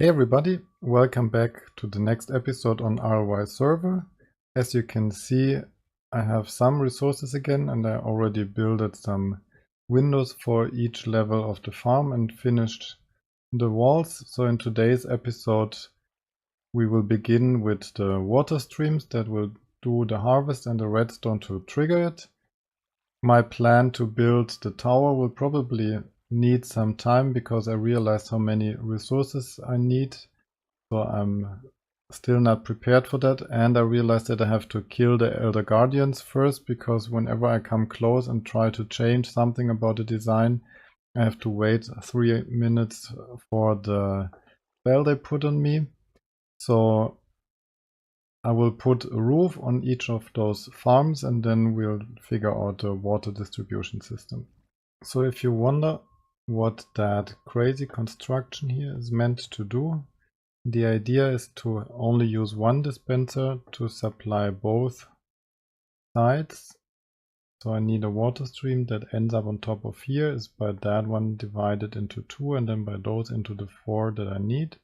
Hey everybody, welcome back to the next episode on RLY server. As you can see, I have some resources again and I already built some windows for each level of the farm and finished the walls. So in today's episode we will begin with the water streams that will do the harvest and the redstone to trigger it. My plan to build the tower will probably need some time because I realized how many resources I need. So I'm still not prepared for that, and I realized that I have to kill the Elder Guardians first, because whenever I come close and try to change something about the design, I have to wait 3 minutes for the spell they put on me. So I will put a roof on each of those farms and then we'll figure out the water distribution system. So if you wonder what that crazy construction here is meant to do, the idea is to only use one dispenser to supply both sides. So I need a water stream that ends up on top of here, is by that one divided into 2 and then by those into the 4 that I need,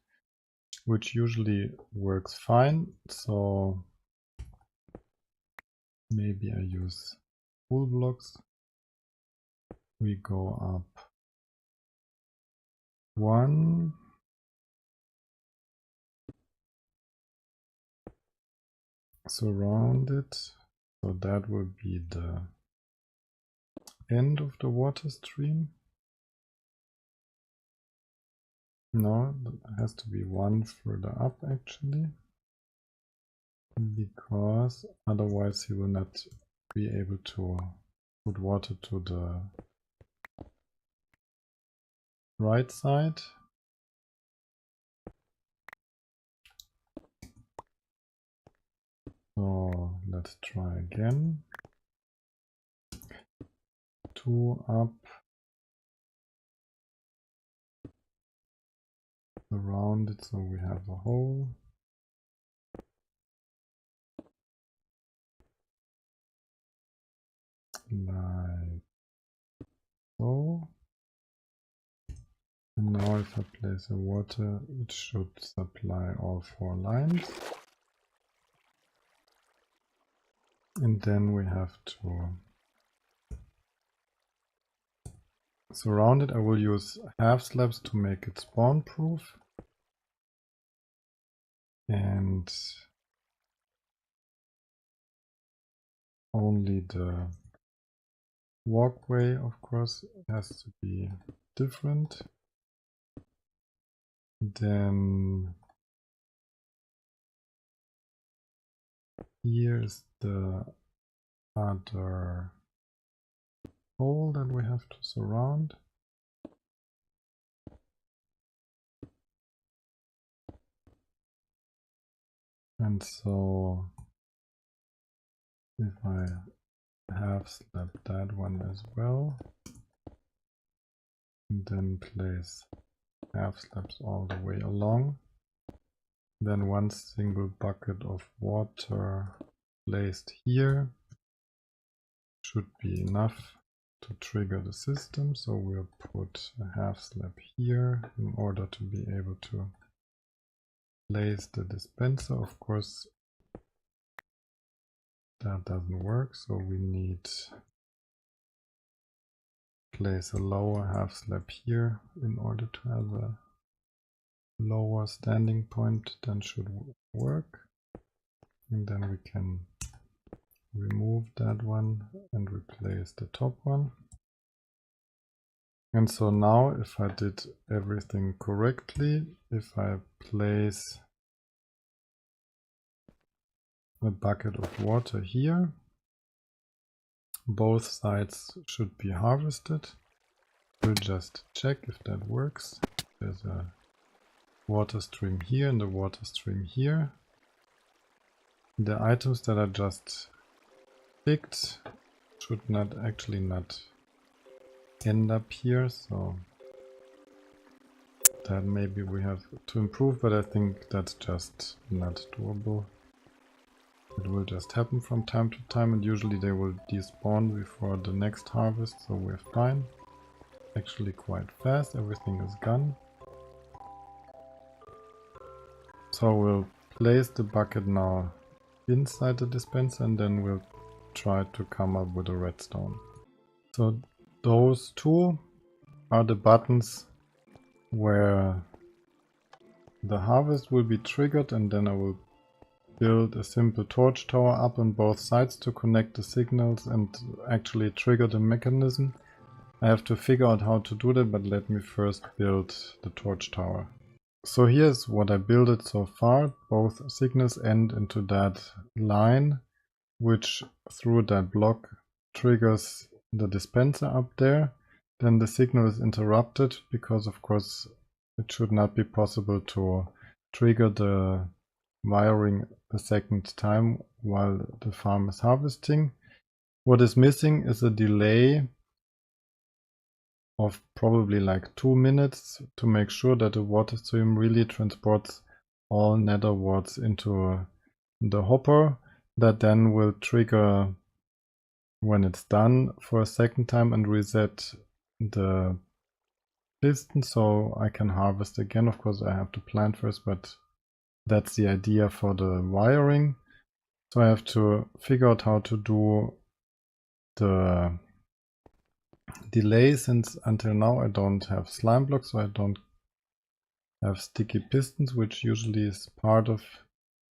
which usually works fine. So maybe I use full blocks. We go up 1. Surround it. So that will be the end of the water stream. No, it has to be 1 further up actually, because otherwise he will not be able to put water to the right side. So let's try again. 2 up, around it so we have a hole. Like so. And now if I place a water, it should supply all 4 lines. And then we have to surround it. I will use half slabs to make it spawn proof. And only the walkway, of course, has to be different. Then here's the other hole that we have to surround. And so if I half slab that one as well, and then place half slabs all the way along, then one single bucket of water placed here should be enough to trigger the system. So we'll put a half slab here in order to be able to place the dispenser. Of course that doesn't work, so we need place a lower half slab here in order to have a lower standing point. Then should work, and then we can remove that one and replace the top one. And so now if I did everything correctly, if I place a bucket of water here, both sides should be harvested. We'll just check if that works. There's a water stream here and a water stream here. The items that I just picked should not end up here, so that maybe we have to improve, but I think that's just not doable. It will just happen from time to time, and usually they will despawn before the next harvest, so we're fine. Actually quite fast, everything is gone. So we'll place the bucket now inside the dispenser and then we'll try to come up with a redstone. So those two are the buttons where the harvest will be triggered, and then I will build a simple torch tower up on both sides to connect the signals and actually trigger the mechanism. I have to figure out how to do that, but let me first build the torch tower. So here's what I built so far. Both signals end into that line, which through that block triggers the dispenser up there. Then the signal is interrupted because of course it should not be possible to trigger the wiring a second time while the farm is harvesting. What is missing is a delay of probably like 2 minutes to make sure that the water stream really transports all nether warts into the hopper, that then will trigger when it's done for a second time and reset the piston so I can harvest again. Of course I have to plant first, but that's the idea for the wiring. So I have to figure out how to do the delay, since until now I don't have slime blocks, so I don't have sticky pistons, which usually is part of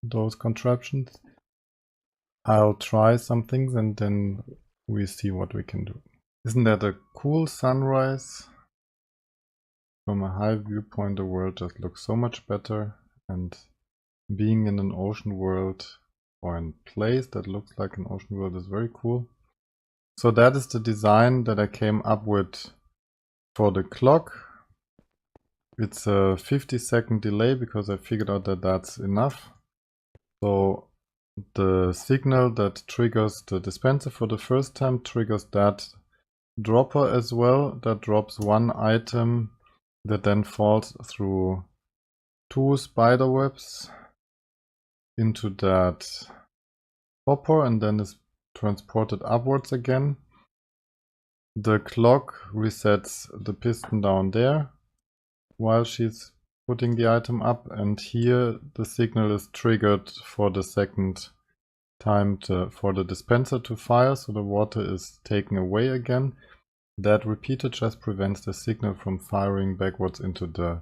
those contraptions. I'll try some things and then we see what we can do. Isn't that a cool sunrise? From a high viewpoint the world just looks so much better, and being in an ocean world or in a place that looks like an ocean world is very cool. So that is the design that I came up with for the clock. It's a 50-second delay because I figured out that that's enough. So the signal that triggers the dispenser for the first time triggers that dropper as well. That drops one item that then falls through 2 spider webs into that hopper and then is transported upwards again. The clock resets the piston down there while she's putting the item up, and here the signal is triggered for the second time for the dispenser to fire, so the water is taken away again. That repeater just prevents the signal from firing backwards into the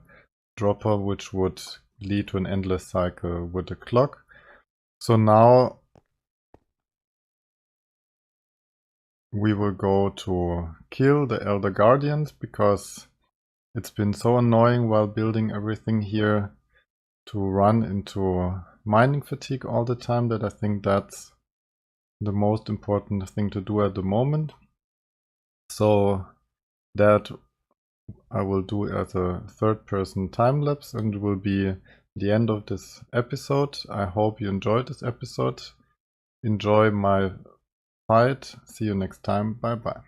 dropper, which would lead to an endless cycle with the clock. So now we will go to kill the Elder Guardians, because it's been so annoying while building everything here to run into mining fatigue all the time that I think that's the most important thing to do at the moment. So that I will do as a third-person time-lapse and will be the end of this episode. I hope you enjoyed this episode. Enjoy my fight. See you next time. Bye bye.